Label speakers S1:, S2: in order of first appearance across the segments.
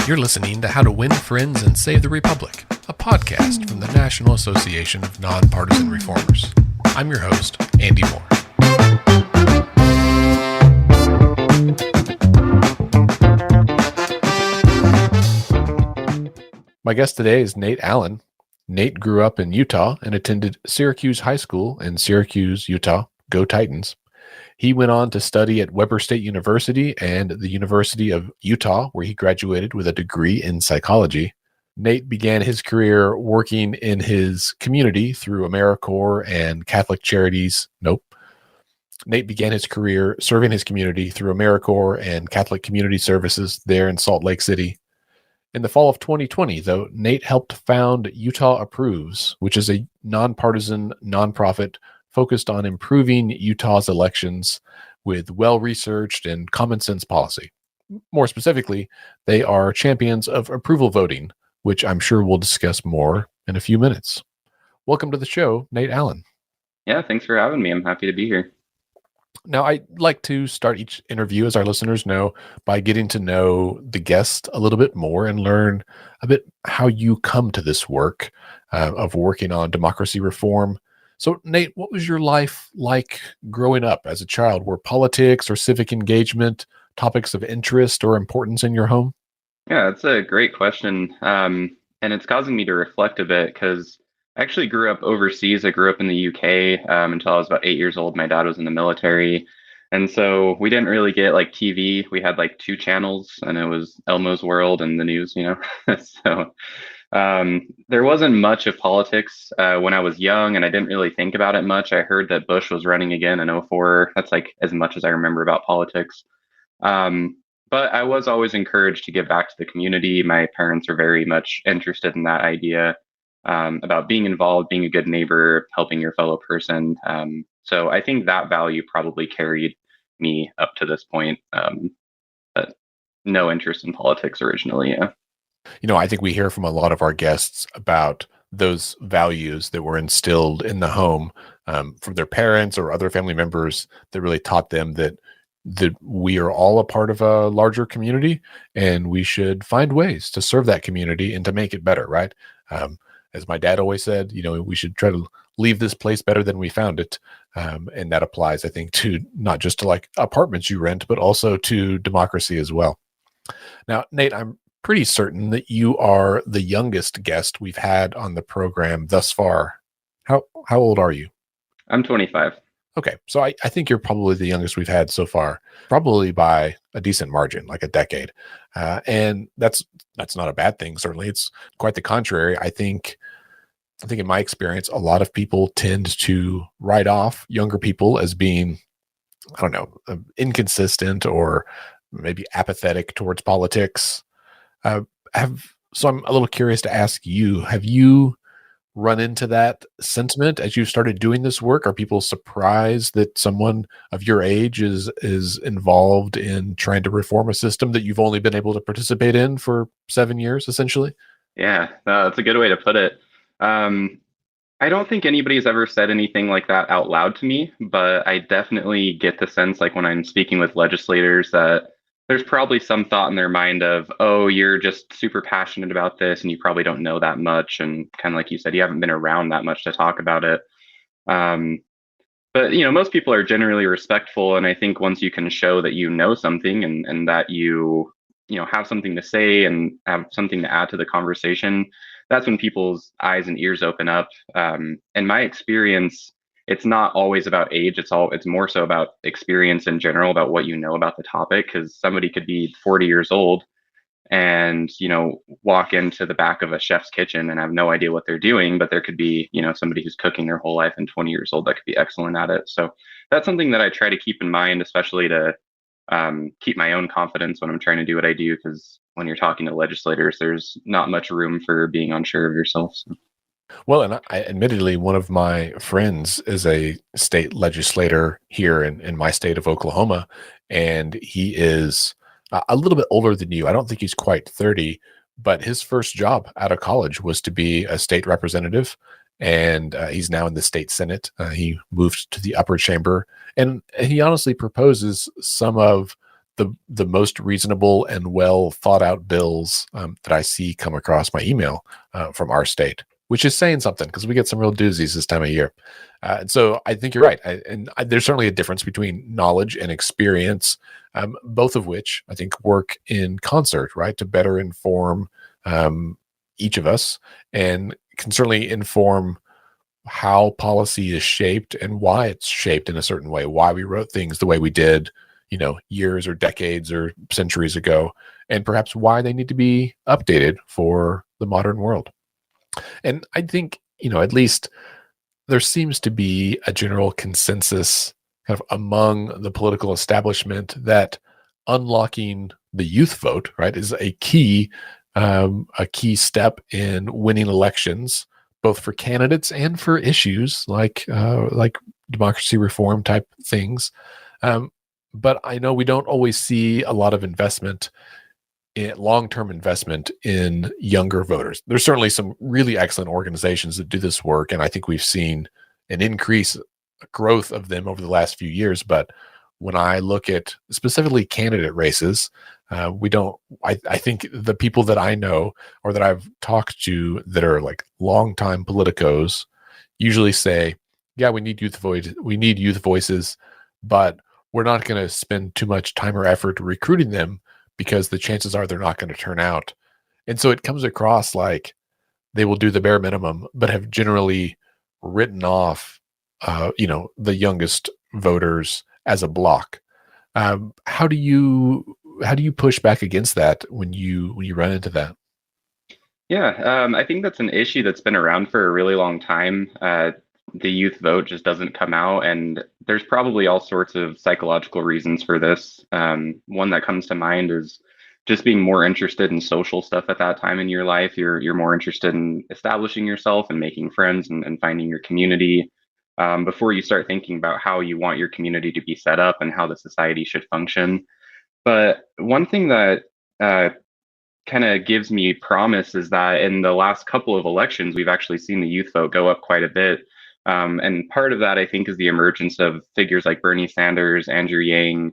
S1: You're listening to How to Win Friends and Save the Republic, a podcast from the National Association of Nonpartisan Reformers. I'm your host, Andy Moore. My guest today is Nate Allen. Nate grew up in Utah and attended Syracuse High School in Syracuse, Utah. Go Titans. He went on to study at Weber State University and the University of Utah, where he graduated with a degree in psychology. Nate began his career working in his community through AmeriCorps and Catholic Charities. Nate began his career serving his community through AmeriCorps and Catholic Community Services there in Salt Lake City. In the fall of 2020, though, Nate helped found Utah Approves, which is a nonpartisan nonprofit focused on improving Utah's elections with well-researched and common-sense policy. More specifically, they are champions of approval voting, which I'm sure we'll discuss more in a few minutes. Welcome to the show, Nate Allen.
S2: Yeah, thanks for having me. I'm happy to be here.
S1: Now, I like to start each interview, as our listeners know, by getting to know the guest a little bit more and learn a bit how you come to this work of working on democracy reform. So, Nate, what was your life like growing up as a child? Were politics or civic engagement topics of interest or importance in your home?
S2: Yeah, that's a great question. And it's causing me to reflect a bit because I actually grew up overseas. I grew up in the UK until I was about 8 years old. My dad was in the military. And so we didn't really get like TV. We had like two channels, and it was Elmo's World and the news, So there wasn't much of politics when I was young, and I didn't really think about it much. I heard that Bush was running again in 2004. That's like as much as I remember about politics. But I was always encouraged to give back to the community. My parents are very much interested in that idea about being involved, being a good neighbor, helping your fellow person. So I think that value probably carried me up to this point. But no interest in politics originally, yeah.
S1: I think we hear from a lot of our guests about those values that were instilled in the home from their parents or other family members that really taught them that we are all a part of a larger community, and we should find ways to serve that community and to make it better, right? As my dad always said, we should try to leave this place better than we found it. And that applies, I think, to not just to like apartments you rent, but also to democracy as well. Now, Nate, I'm pretty certain that you are the youngest guest we've had on the program thus far. How old are you?
S2: I'm 25.
S1: Okay, so I think you're probably the youngest we've had so far, probably by a decent margin, like a decade. And that's not a bad thing, certainly. It's quite the contrary. I think in my experience, a lot of people tend to write off younger people as being, inconsistent or maybe apathetic towards politics. So I'm a little curious to ask you, have you run into that sentiment as you started doing this work? Are people surprised that someone of your age is involved in trying to reform a system that you've only been able to participate in for 7 years, essentially?
S2: Yeah, that's a good way to put it. I don't think anybody's ever said anything like that out loud to me, but I definitely get the sense, like when I'm speaking with legislators, that there's probably some thought in their mind of, oh, you're just super passionate about this and you probably don't know that much. And kind of like you said, you haven't been around that much to talk about it. But, most people are generally respectful. And I think once you can show that you know something and that you have something to say and have something to add to the conversation, that's when people's eyes and ears open up. In my experience, it's not always about age. It's more so about experience in general, about what you know about the topic, because somebody could be 40 years old and, walk into the back of a chef's kitchen and have no idea what they're doing. But there could be, somebody who's cooking their whole life and 20 years old that could be excellent at it. So that's something that I try to keep in mind, especially to keep my own confidence when I'm trying to do what I do, because when you're talking to legislators, there's not much room for being unsure of yourself. So.
S1: Well, and I admittedly, one of my friends is a state legislator here in my state of Oklahoma, and he is a little bit older than you. I don't think he's quite 30, but his first job out of college was to be a state representative, and he's now in the state Senate. He moved to the upper chamber, and he honestly proposes some of the most reasonable and well thought out bills that I see come across my email from our state, which is saying something because we get some real doozies this time of year. And so I think you're right. There's certainly a difference between knowledge and experience, both of which I think work in concert, right, to better inform each of us and can certainly inform how policy is shaped and why it's shaped in a certain way, why we wrote things the way we did, years or decades or centuries ago, and perhaps why they need to be updated for the modern world. And I think, at least there seems to be a general consensus kind of among the political establishment that unlocking the youth vote, right, is a key step in winning elections, both for candidates and for issues like democracy reform type things. But I know we don't always see a lot of long-term investment in younger voters. There's certainly some really excellent organizations that do this work, and I think we've seen an growth of them over the last few years. But when I look at specifically candidate races, I think the people that I know or that I've talked to that are like longtime politicos usually say, yeah, we need youth voices, but we're not going to spend too much time or effort recruiting them because the chances are they're not going to turn out. And so it comes across like they will do the bare minimum, but have generally written off, the youngest voters as a block. How do you push back against that when you run into that?
S2: Yeah, I think that's an issue that's been around for a really long time. The youth vote just doesn't come out, and there's probably all sorts of psychological reasons for this. One that comes to mind is just being more interested in social stuff at that time in your life. You're more interested in establishing yourself and making friends and finding your community before you start thinking about how you want your community to be set up and how the society should function. But one thing that kind of gives me promise is that in the last couple of elections, we've actually seen the youth vote go up quite a bit. And part of that, I think, is the emergence of figures like Bernie Sanders, Andrew Yang,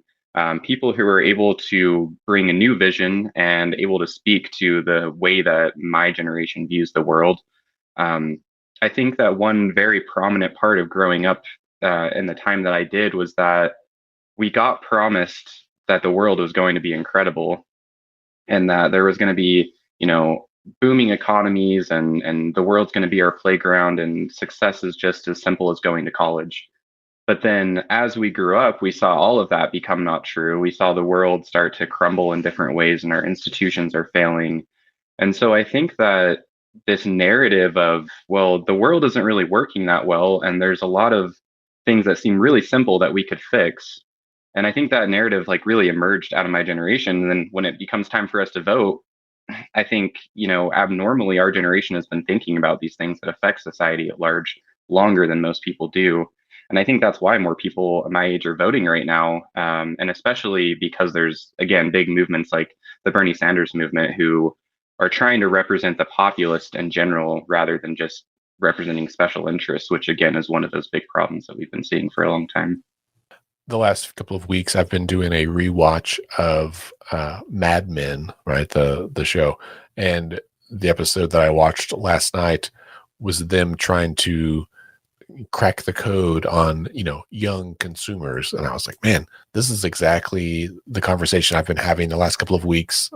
S2: people who are able to bring a new vision and able to speak to the way that my generation views the world. I think that one very prominent part of growing up in the time that I did was that we got promised that the world was going to be incredible and that there was going to be, booming economies and the world's going to be our playground and success is just as simple as going to college. But then as we grew up, we saw all of that become not true. We saw the world start to crumble in different ways and our institutions are failing. And so I think that this narrative of, well, the world isn't really working that well, and there's a lot of things that seem really simple that we could fix. And I think that narrative like really emerged out of my generation. And then when it becomes time for us to vote, I think, abnormally, our generation has been thinking about these things that affect society at large longer than most people do. And I think that's why more people my age are voting right now. And especially because there's, again, big movements like the Bernie Sanders movement who are trying to represent the populist in general rather than just representing special interests, which, again, is one of those big problems that we've been seeing for a long time.
S1: The last couple of weeks, I've been doing a rewatch of Mad Men, right, the show, and the episode that I watched last night was them trying to crack the code on young consumers, and I was like, man, this is exactly the conversation I've been having the last couple of weeks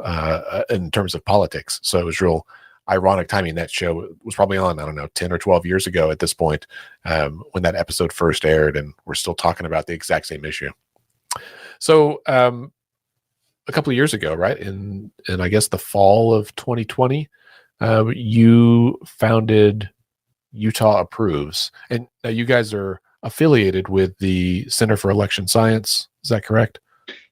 S1: in terms of politics. So it was real ironic timing. That show was probably on, I don't know, 10 or 12 years ago at this point, when that episode first aired, and we're still talking about the exact same issue. So a couple of years ago, right, in I guess the fall of 2020, you founded Utah Approves, and you guys are affiliated with the Center for Election Science. Is that correct?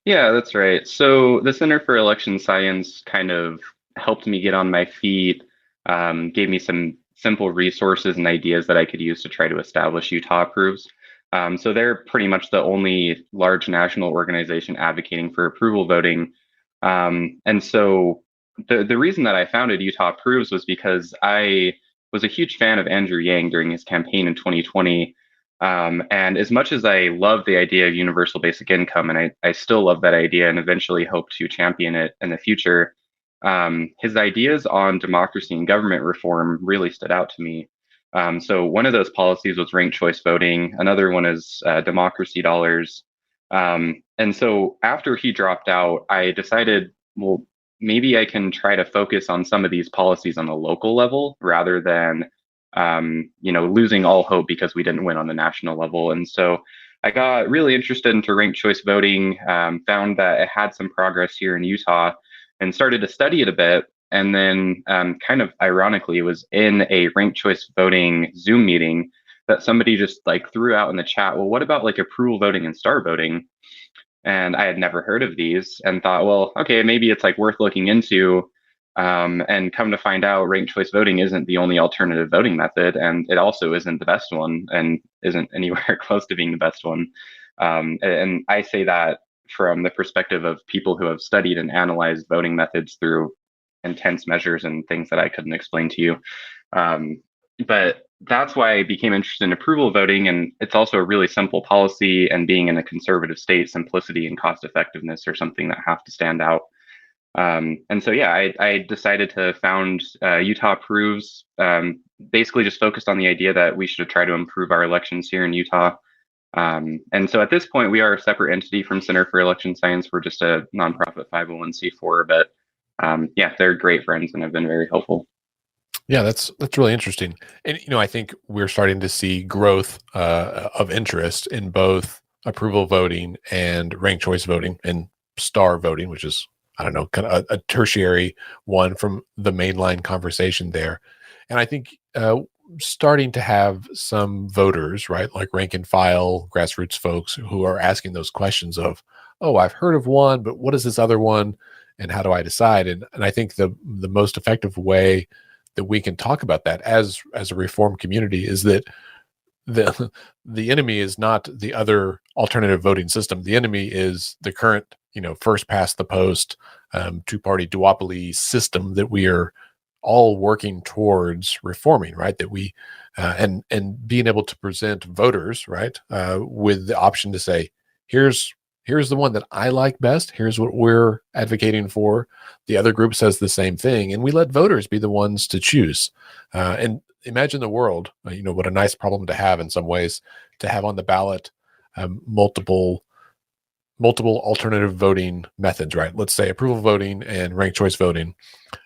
S2: Yeah, that's right. So the Center for Election Science kind of helped me get on my feet, gave me some simple resources and ideas that I could use to try to establish Utah Approves. So they're pretty much the only large national organization advocating for approval voting. And so the reason that I founded Utah Approves was because I was a huge fan of Andrew Yang during his campaign in 2020. And as much as I love the idea of universal basic income, and I still love that idea and eventually hope to champion it in the future, his ideas on democracy and government reform really stood out to me. So one of those policies was ranked choice voting. Another one is democracy dollars. And so after he dropped out, I decided, well, maybe I can try to focus on some of these policies on the local level rather than losing all hope because we didn't win on the national level. And so I got really interested into ranked choice voting, found that it had some progress here in Utah, and started to study it a bit. And then, kind of ironically, it was in a ranked choice voting Zoom meeting that somebody just like threw out in the chat, well, what about like approval voting and star voting? And I had never heard of these and thought, well, okay, maybe it's like worth looking into. And come to find out, ranked choice voting isn't the only alternative voting method, and it also isn't the best one, and isn't anywhere close to being the best one. And I say that from the perspective of people who have studied and analyzed voting methods through intense measures and things that I couldn't explain to you. But that's why I became interested in approval voting. And it's also a really simple policy. And being in a conservative state, simplicity and cost effectiveness are something that have to stand out. And so, yeah, I decided to found Utah Approves, basically just focused on the idea that we should try to improve our elections here in Utah. And so at this point, we are a separate entity from Center for Election Science. We're just a nonprofit 501c4, but yeah, they're great friends and have been very helpful.
S1: Yeah, that's really interesting. And I think we're starting to see growth of interest in both approval voting and ranked choice voting and star voting, which is, I don't know, kind of a tertiary one from the mainline conversation there. And I think starting to have some voters, right, like rank and file grassroots folks who are asking those questions of, oh, I've heard of one, but what is this other one? And how do I decide? And I think the most effective way that we can talk about that as a reform community is that the the enemy is not the other alternative voting system. The enemy is the current, first past the post, two-party duopoly system that we are all working towards reforming, right? That we and being able to present voters, right, with the option to say, here's the one that I like best. Here's what we're advocating for. The other group says the same thing, and we let voters be the ones to choose. And imagine the world. What a nice problem to have in some ways, to have on the ballot multiple alternative voting methods, right? Let's say approval voting and ranked choice voting,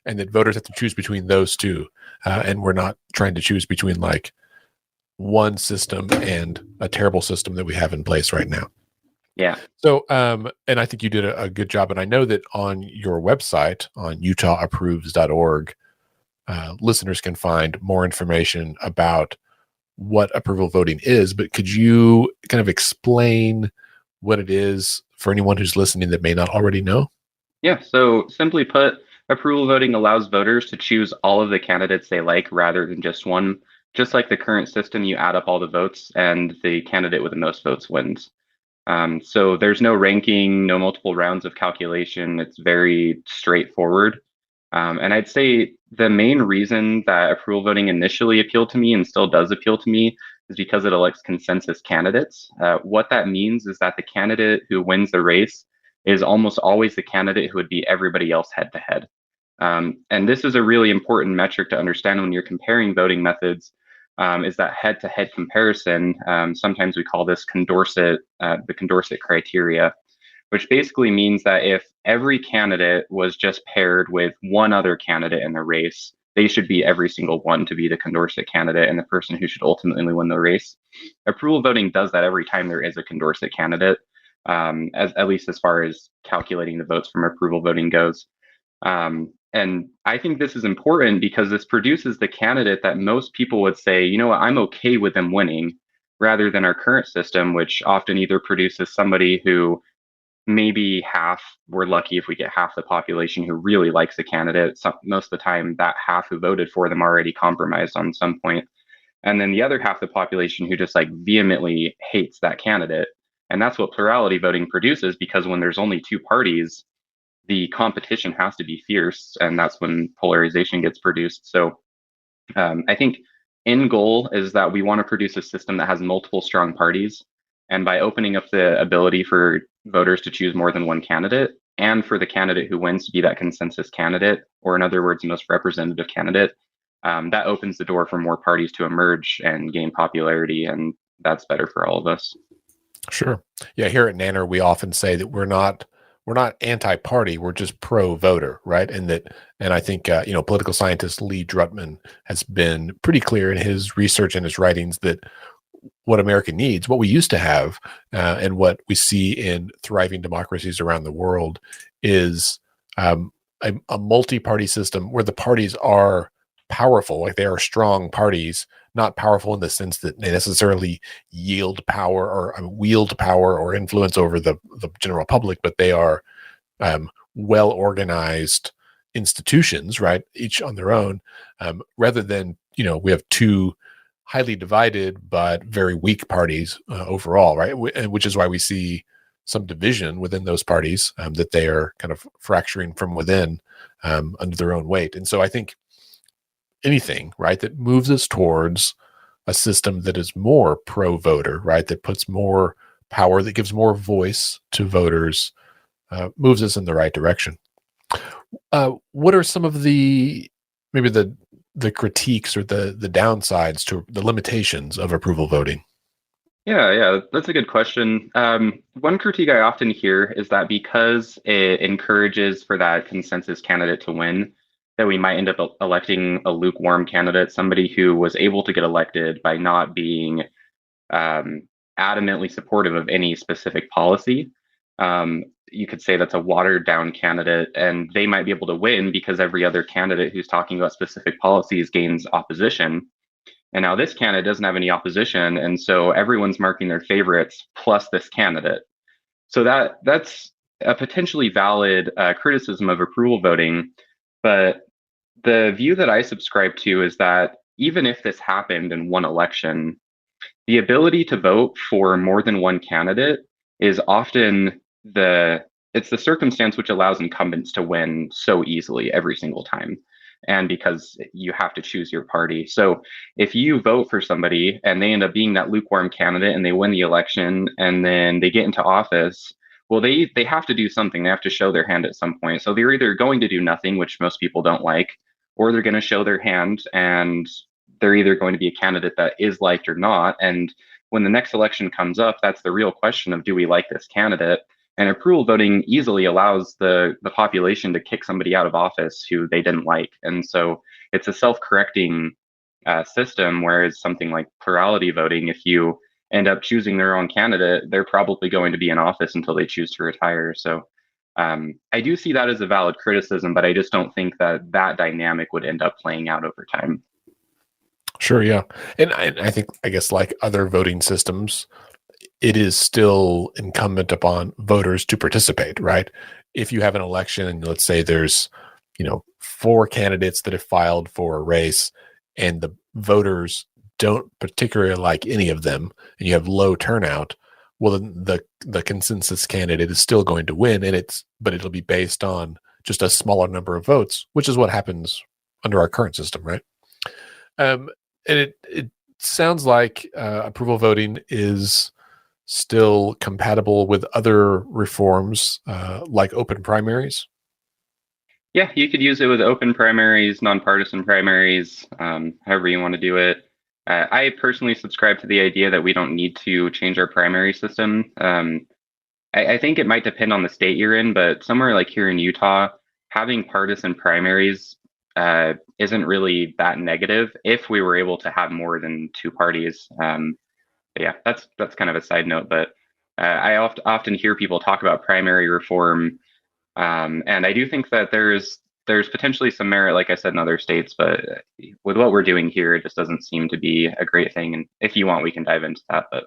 S1: and that voters have to choose between those two. And we're not trying to choose between like one system and a terrible system that we have in place right now.
S2: Yeah.
S1: So, and I think you did a good job. And I know that on your website, on utahapproves.org, listeners can find more information about what approval voting is. But could you kind of explain what it is for anyone who's listening that may not already know?
S2: Yeah. So simply put, approval voting allows voters to choose all of the candidates they like rather than just one. Just like the current system, you add up all the votes and the candidate with the most votes wins. So there's no ranking, no multiple rounds of calculation. It's very straightforward. And I'd say the main reason that approval voting initially appealed to me and still does appeal to me is because it elects consensus candidates. What that means is that the candidate who wins the race is almost always the candidate who would beat everybody else head to head. And this is a really important metric to understand when you're comparing voting methods. Is that head-to-head comparison. Sometimes we call this Condorcet, the Condorcet criteria, which basically means that if every candidate was just paired with one other candidate in the race, they should be every single one to be the Condorcet candidate and the person who should ultimately win the race. Approval voting does that every time there is a Condorcet candidate, at least as far as calculating the votes from approval voting goes. And I think this is important because this produces the candidate that most people would say, you know what, I'm okay with them winning, rather than our current system, which often either produces somebody who maybe half, we're lucky if we get half the population who really likes a candidate. Most of the time, that half who voted for them already compromised on some point. And then the other half of the population who just like vehemently hates that candidate. And that's what plurality voting produces, because when there's only two parties, the competition has to be fierce, and that's when polarization gets produced. So I think end goal is that we want to produce a system that has multiple strong parties. And by opening up the ability for voters to choose more than one candidate, and for the candidate who wins to be that consensus candidate, or in other words, the most representative candidate, that opens the door for more parties to emerge and gain popularity. And that's better for all of us.
S1: Sure. Yeah, here at Nanner, we often say that we're not anti-party, we're just pro-voter, right? And I think political scientist Lee Drutman has been pretty clear in his research and his writings that what America needs, what we used to have, and what we see in thriving democracies around the world is a multi-party system where the parties are powerful, like they are strong parties, not powerful in the sense that they necessarily yield power or wield power or influence over the general public, but they are well organized institutions, right? Each on their own, rather than we have two highly divided but very weak parties overall, right? Which is why we see some division within those parties, that they are kind of fracturing from within under their own weight. And so I think anything, right, that moves us towards a system that is more pro-voter, right, that puts more power, that gives more voice to voters, moves us in the right direction. What are some of maybe the critiques or the downsides to the limitations of approval voting?
S2: Yeah, that's a good question. One critique I often hear is that because it encourages for that consensus candidate to win, that we might end up electing a lukewarm candidate, somebody who was able to get elected by not being adamantly supportive of any specific policy. You could say that's a watered down candidate, and they might be able to win because every other candidate who's talking about specific policies gains opposition. And now this candidate doesn't have any opposition, and so everyone's marking their favorites plus this candidate. So that's a potentially valid criticism of approval voting. But the view that I subscribe to is that even if this happened in one election, the ability to vote for more than one candidate is often it's the circumstance which allows incumbents to win so easily every single time. And because you have to choose your party. So if you vote for somebody and they end up being that lukewarm candidate and they win the election and then they get into office, well, they have to do something. They have to show their hand at some point. So they're either going to do nothing, which most people don't like, or they're going to show their hand, and they're either going to be a candidate that is liked or not. And when the next election comes up, that's the real question of, do we like this candidate? And approval voting easily allows the population to kick somebody out of office who they didn't like. And so it's a self-correcting system, whereas something like plurality voting, if you end up choosing their own candidate, they're probably going to be in office until they choose to retire. So I do see that as a valid criticism, but I just don't think that that dynamic would end up playing out over time.
S1: Sure, yeah. And I think, I guess, like other voting systems, it is still incumbent upon voters to participate, right? If you have an election and let's say there's, 4 candidates that have filed for a race and the voters don't particularly like any of them and you have low turnout, well, then the consensus candidate is still going to win, but it'll be based on just a smaller number of votes, which is what happens under our current system, right? And it sounds like approval voting is still compatible with other reforms like open primaries.
S2: Yeah, you could use it with open primaries, nonpartisan primaries, however you want to do it. I personally subscribe to the idea that we don't need to change our primary system. I think it might depend on the state you're in, but somewhere like here in Utah, having partisan primaries isn't really that negative if we were able to have more than 2 parties. Yeah, that's kind of a side note, but I often hear people talk about primary reform, and I do think that there's potentially some merit, like I said, in other states, but with what we're doing here, it just doesn't seem to be a great thing. And if you want, we can dive into that, but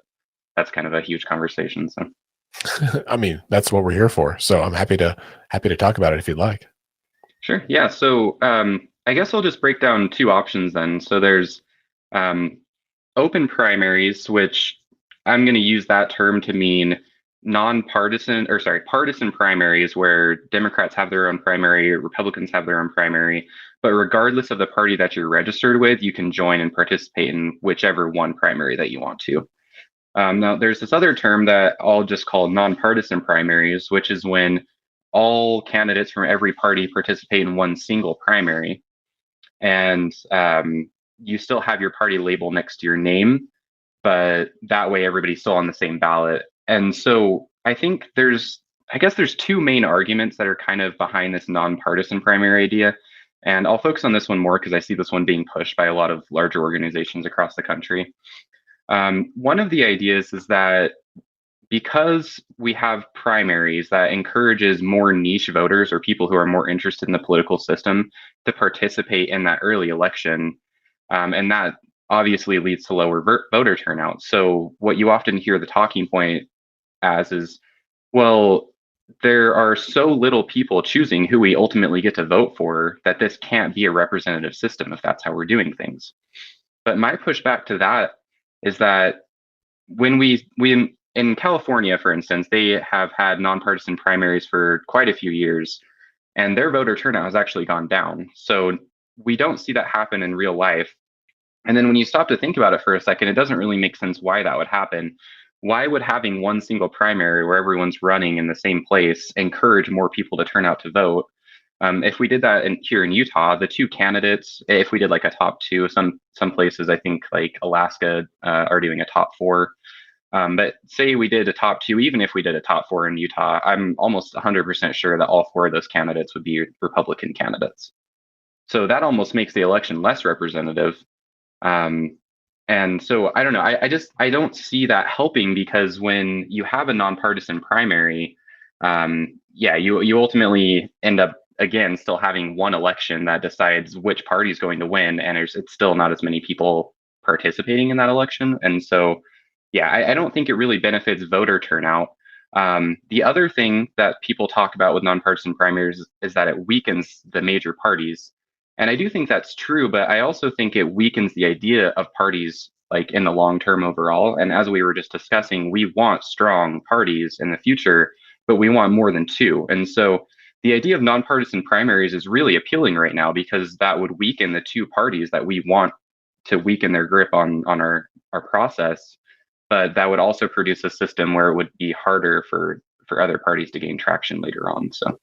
S2: that's kind of a huge conversation. So,
S1: I mean, that's what we're here for. So I'm happy to talk about it if you'd like.
S2: sure, yeah. So I guess I'll just break down 2 options then. So there's open primaries, which I'm going to use that term to mean partisan primaries, where Democrats have their own primary, Republicans have their own primary, But regardless of the party that you're registered with, you can join and participate in whichever one primary that you want to. Now, there's this other term that I'll just call nonpartisan primaries, which is when all candidates from every party participate in one single primary. And you still have your party label next to your name, but that way everybody's still on the same ballot. And so I think I guess there's two main arguments that are kind of behind this nonpartisan primary idea. And I'll focus on this one more because I see this one being pushed by a lot of larger organizations across the country. One of the ideas is that because we have primaries that encourages more niche voters or people who are more interested in the political system to participate in that early election, and that obviously leads to lower voter turnout. So what you often hear the talking point as is, well, there are so little people choosing who we ultimately get to vote for that this can't be a representative system if that's how we're doing things. But my pushback to that is that when we in California, for instance, they have had nonpartisan primaries for quite a few years, and their voter turnout has actually gone down. So we don't see that happen in real life. And then when you stop to think about it for a second, it doesn't really make sense why that would happen. Why would having one single primary where everyone's running in the same place encourage more people to turn out to vote? If we did that here in Utah, the two candidates, if we did like a top two, some places I think like Alaska are doing a top four. But say we did a top two, even if we did a top four in Utah, I'm almost 100% sure that all four of those candidates would be Republican candidates. So that almost makes the election less representative. And so I don't know. I don't see that helping because when you have a nonpartisan primary, you ultimately end up again still having one election that decides which party is going to win, and it's still not as many people participating in that election. And so, I don't think it really benefits voter turnout. The other thing that people talk about with nonpartisan primaries is that it weakens the major parties. And I do think that's true, but I also think it weakens the idea of parties like in the long term overall. And as we were just discussing, we want strong parties in the future, but we want more than two. And so the idea of nonpartisan primaries is really appealing right now because that would weaken the two parties that we want to weaken their grip on our process. But that would also produce a system where it would be harder for other parties to gain traction later on. So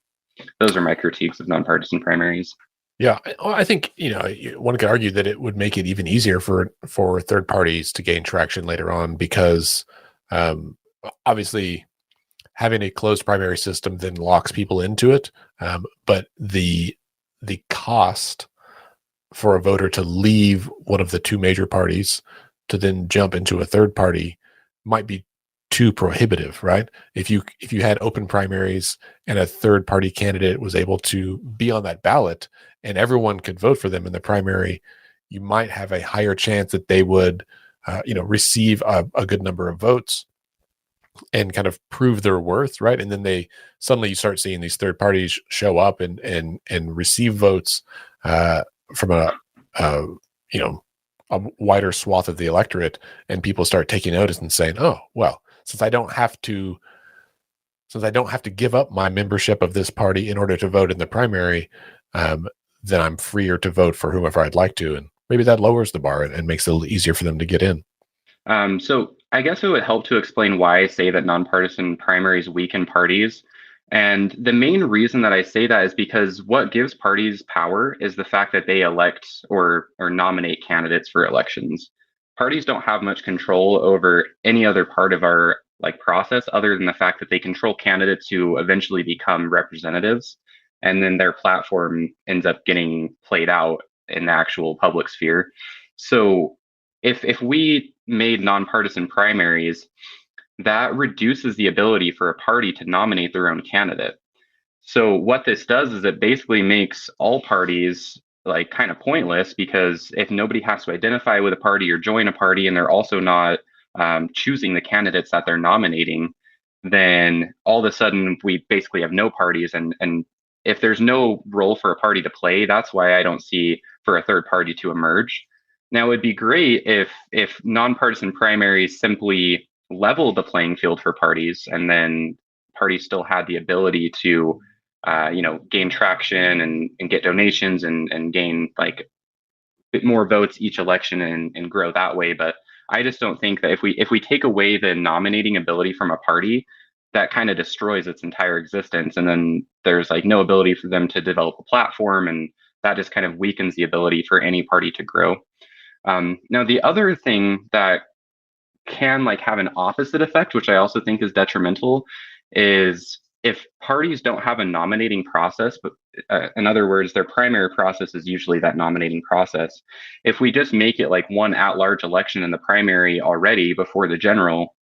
S2: those are my critiques of nonpartisan primaries.
S1: Yeah, I think one could argue that it would make it even easier for third parties to gain traction later on because obviously having a closed primary system then locks people into it. But the cost for a voter to leave one of the two major parties to then jump into a third party might be too prohibitive, right? If you had open primaries and a third party candidate was able to be on that ballot and everyone could vote for them in the primary, you might have a higher chance that they would, receive a good number of votes and kind of prove their worth, right? And then suddenly you start seeing these third parties show up and receive votes from a wider swath of the electorate, and people start taking notice and saying, "Oh, well, since I don't have to give up my membership of this party in order to vote in the primary, then I'm freer to vote for whomever I'd like to." And maybe that lowers the bar and makes it a little easier for them to get in.
S2: So I guess it would help to explain why I say that nonpartisan primaries weaken parties. And the main reason that I say that is because what gives parties power is the fact that they elect or nominate candidates for elections. Parties don't have much control over any other part of our process other than the fact that they control candidates who eventually become representatives, and then their platform ends up getting played out in the actual public sphere. So if we made nonpartisan primaries, that reduces the ability for a party to nominate their own candidate. So what this does is it basically makes all parties kind of pointless, because if nobody has to identify with a party or join a party, and they're also not choosing the candidates that they're nominating, then all of a sudden we basically have no parties. And if there's no role for a party to play, that's why I don't see for a third party to emerge. Now, it'd be great if nonpartisan primaries simply level the playing field for parties, and then parties still had the ability to gain traction and get donations and gain like bit more votes each election and grow that way. But I just don't think that if we take away the nominating ability from a party, that kind of destroys its entire existence. And then there's like no ability for them to develop a platform, and that just kind of weakens the ability for any party to grow. Now, the other thing that can like have an opposite effect, which I also think is detrimental, is if parties don't have a nominating process, but in other words, their primary process is usually that nominating process. If we just make it like one at-large election in the primary already before the general,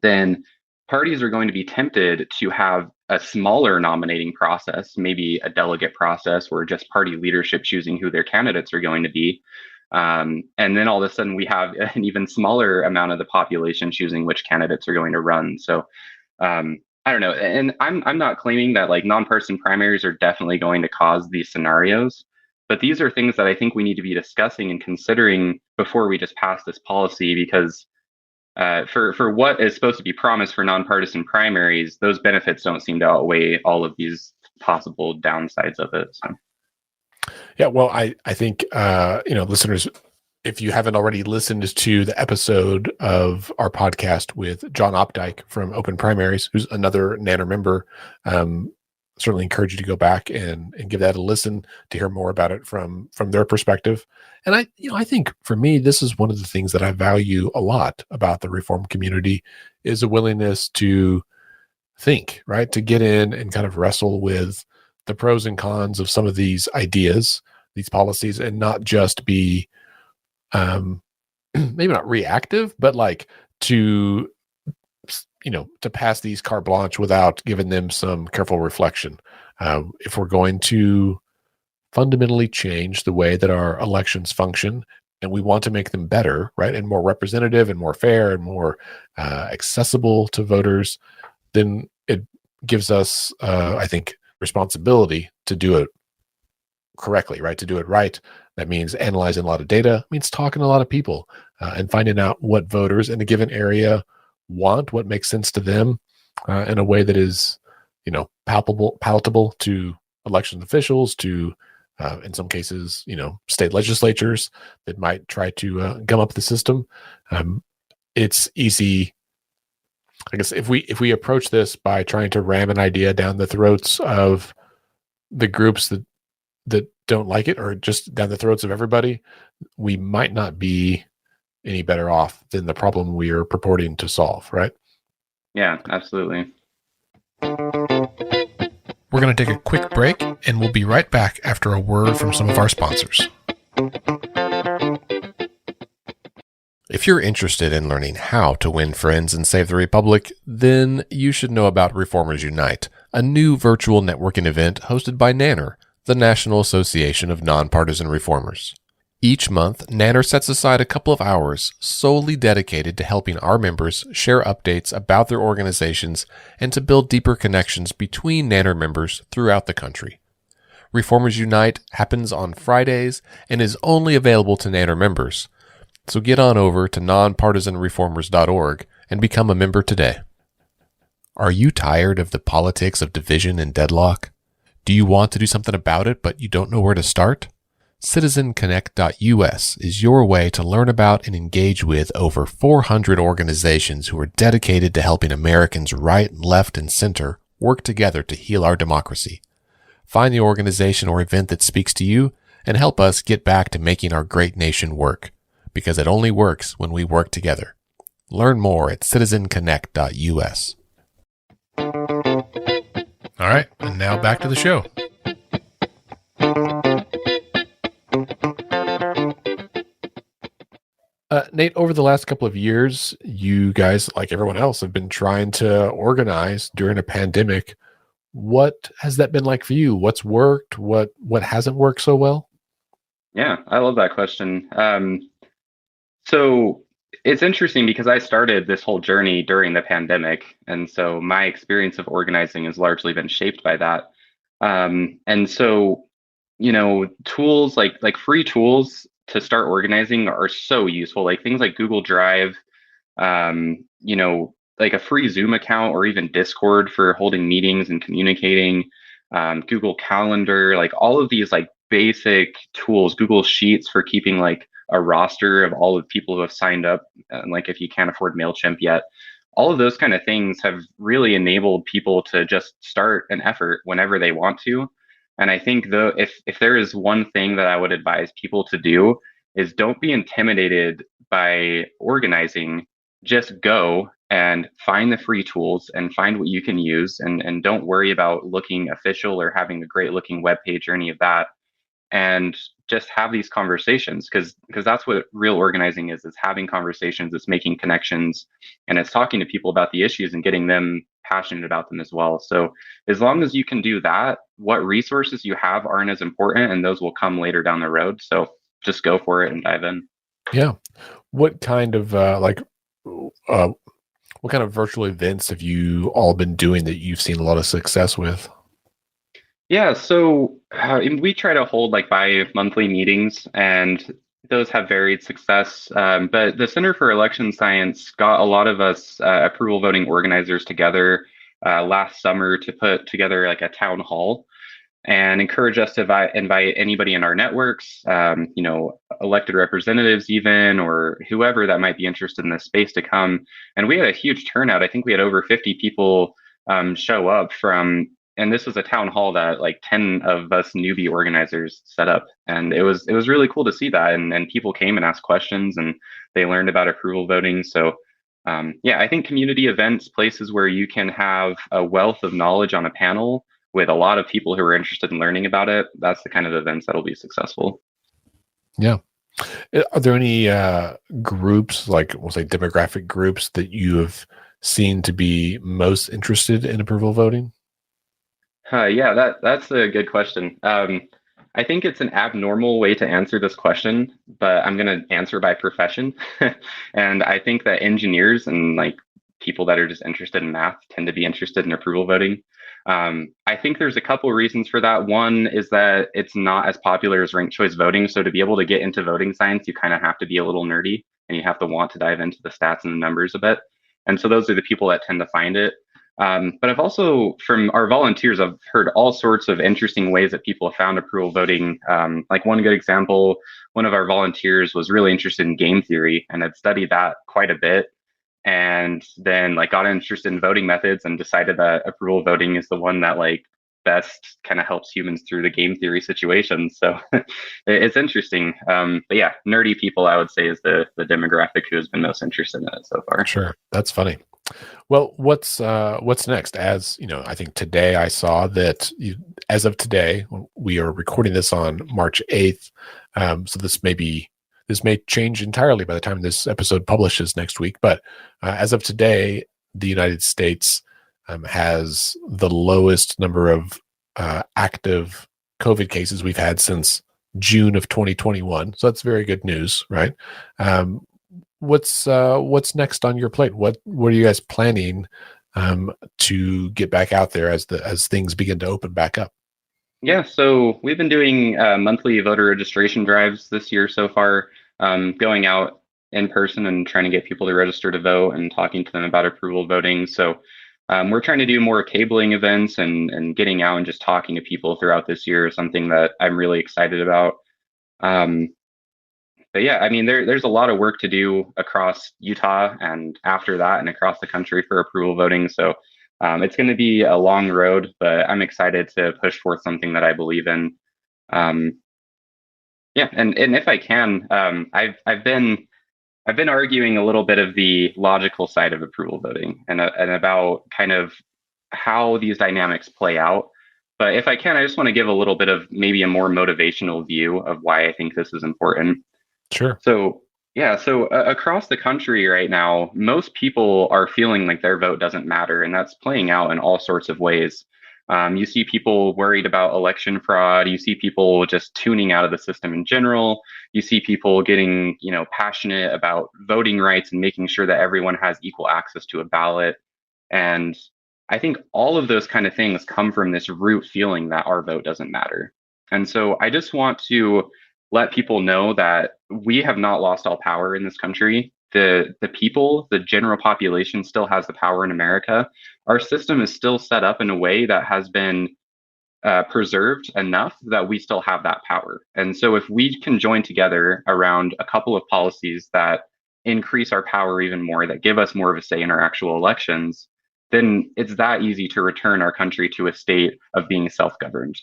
S2: then parties are going to be tempted to have a smaller nominating process, maybe a delegate process where just party leadership choosing who their candidates are going to be. And then all of a sudden we have an even smaller amount of the population choosing which candidates are going to run. So I don't know. And I'm not claiming that like nonpartisan primaries are definitely going to cause these scenarios, but these are things that I think we need to be discussing and considering before we just pass this policy, because for what is supposed to be promised for nonpartisan primaries, those benefits don't seem to outweigh all of these possible downsides of it. So.
S1: Yeah, well, I think listeners, if you haven't already listened to the episode of our podcast with John Opdyke from Open Primaries, who's another NANR member, certainly encourage you to go back and give that a listen to hear more about it from their perspective. And I think for me, this is one of the things that I value a lot about the reform community is a willingness to think, right? To get in and kind of wrestle with the pros and cons of some of these ideas, these policies, and not just be maybe not reactive, but like to pass these carte blanche without giving them some careful reflection. If we're going to fundamentally change the way that our elections function and we want to make them better, right, and more representative and more fair and more accessible to voters, then it gives us, I think, responsibility to do it correctly, right? To do it right. That means analyzing a lot of data, means talking to a lot of people and finding out what voters in a given area want, what makes sense to them in a way that is, palatable to election officials, to in some cases, state legislatures that might try to gum up the system. It's easy, I guess, if we approach this by trying to ram an idea down the throats of the groups that don't like it, or just down the throats of everybody, we might not be any better off than the problem we are purporting to solve, right?
S2: Yeah, absolutely.
S1: We're going to take a quick break, and we'll be right back after a word from some of our sponsors. If you're interested in learning how to win friends and save the Republic, then you should know about Reformers Unite, a new virtual networking event hosted by NANR, the National Association of Nonpartisan Reformers. Each month, NANR sets aside a couple of hours solely dedicated to helping our members share updates about their organizations and to build deeper connections between NANR members throughout the country. Reformers Unite happens on Fridays and is only available to NANR members. So get on over to nonpartisanreformers.org and become a member today. Are you tired of the politics of division and deadlock? Do you want to do something about it, but you don't know where to start? CitizenConnect.us is your way to learn about and engage with over 400 organizations who are dedicated to helping Americans right, left, and center work together to heal our democracy. Find the organization or event that speaks to you and help us get back to making our great nation work, because it only works when we work together. Learn more at CitizenConnect.us. All right, and now back to the show. Nate, over the last couple of years, you guys, like everyone else, have been trying to organize during a pandemic. What has that been like for you? What's worked? What hasn't worked so well?
S2: Yeah, I love that question. So it's interesting because I started this whole journey during the pandemic, and so my experience of organizing has largely been shaped by that. And so, tools like free tools to start organizing are so useful. Like things like Google Drive, like a free Zoom account or even Discord for holding meetings and communicating. Google Calendar, like all of these like basic tools, Google Sheets for keeping like a roster of all of the people who have signed up, and like if you can't afford MailChimp yet, all of those kind of things have really enabled people to just start an effort whenever they want to. And I think though, if there is one thing that I would advise people to do is don't be intimidated by organizing. Just go and find the free tools and find what you can use, and don't worry about looking official or having a great looking web page or any of that, and just have these conversations, because that's what real organizing is. It's having conversations, it's making connections, and it's talking to people about the issues and getting them passionate about them as well. So as long as you can do that, what resources you have aren't as important, and those will come later down the road. So just go for it and dive in.
S1: Yeah. What kind of uh, what kind of virtual events have you all been doing that you've seen a lot of success with?
S2: Yeah, so we try to hold like bi-monthly meetings, and those have varied success. But the Center for Election Science got a lot of us approval voting organizers together last summer to put together like a town hall and encourage us to invite anybody in our networks, elected representatives even, or whoever that might be interested in this space to come. And we had a huge turnout. I think we had over 50 people show up from, and this was a town hall that like 10 of us newbie organizers set up. And it was really cool to see that. And people came and asked questions, and they learned about approval voting. So yeah, I think community events, places where you can have a wealth of knowledge on a panel with a lot of people who are interested in learning about it, that's the kind of events that'll be successful.
S1: Yeah. Are there any groups, like we'll say demographic groups, that you have seen to be most interested in approval voting?
S2: Yeah, that's a good question. I think it's an abnormal way to answer this question, but I'm going to answer by profession. And I think that engineers and like people that are just interested in math tend to be interested in approval voting. I think there's a couple of reasons for that. One is that it's not as popular as ranked choice voting. So to be able to get into voting science, you kind of have to be a little nerdy, and you have to want to dive into the stats and the numbers a bit. And so those are the people that tend to find it. But I've also, from our volunteers, I've heard all sorts of interesting ways that people have found approval voting. Like one good example, one of our volunteers was really interested in game theory and had studied that quite a bit, and then like got interested in voting methods and decided that approval voting is the one that like best kind of helps humans through the game theory situations. So it's interesting. But yeah, nerdy people, I would say, is the demographic who has been most interested in it so far.
S1: Sure, that's funny. Well, what's next? As you know, I think today I saw that as of today, we are recording this on March 8th. So this may change entirely by the time this episode publishes next week. But as of today, the United States has the lowest number of active COVID cases we've had since June of 2021. So that's very good news, right? What's next on your plate? What are you guys planning to get back out there as things begin to open back up?
S2: Yeah, so we've been doing monthly voter registration drives this year so far, going out in person and trying to get people to register to vote and talking to them about approval voting. So we're trying to do more cabling events, and getting out and just talking to people throughout this year is something that I'm really excited about. Um, but yeah, I mean, there's a lot of work to do across Utah and after that and across the country for approval voting. So it's going to be a long road, but I'm excited to push forth something that I believe in. Um, yeah, and if I can, I've been arguing a little bit of the logical side of approval voting, and about kind of how these dynamics play out. But if I can, I just want to give a little bit of maybe a more motivational view of why I think this is important.
S1: Sure.
S2: So, yeah, so across the country right now, most people are feeling like their vote doesn't matter, and that's playing out in all sorts of ways. You see people worried about election fraud. You see people just tuning out of the system in general. You see people getting, passionate about voting rights and making sure that everyone has equal access to a ballot. And I think all of those kind of things come from this root feeling that our vote doesn't matter. And so I just want to let people know that we have not lost all power in this country. The people, the general population still has the power in America. Our system is still set up in a way that has been preserved enough that we still have that power. And so if we can join together around a couple of policies that increase our power even more, that give us more of a say in our actual elections, then it's that easy to return our country to a state of being self-governed.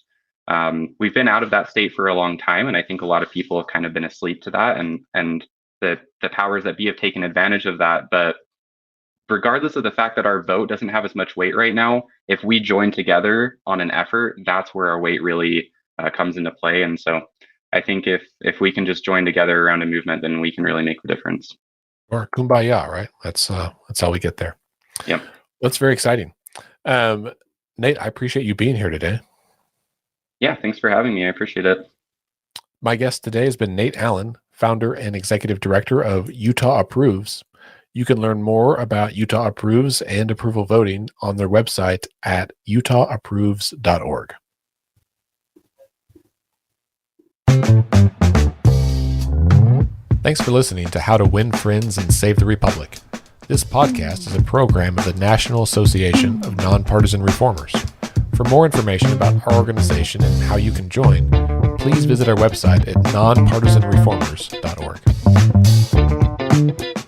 S2: We've been out of that state for a long time, and I think a lot of people have kind of been asleep to that, and the powers that be have taken advantage of that. But regardless of the fact that our vote doesn't have as much weight right now, if we join together on an effort, that's where our weight really comes into play. And so I think if we can just join together around a movement, then we can really make the difference.
S1: Or kumbaya, right? That's how we get there.
S2: Yep.
S1: That's very exciting. Nate, I appreciate you being here today.
S2: Yeah, thanks for having me. I appreciate it.
S1: My guest today has been Nate Allen, founder and executive director of Utah Approves. You can learn more about Utah Approves and approval voting on their website at utahapproves.org. Thanks for listening to How to Win Friends and Save the Republic. This podcast is a program of the National Association of Nonpartisan Reformers. For more information about our organization and how you can join, please visit our website at nonpartisanreformers.org.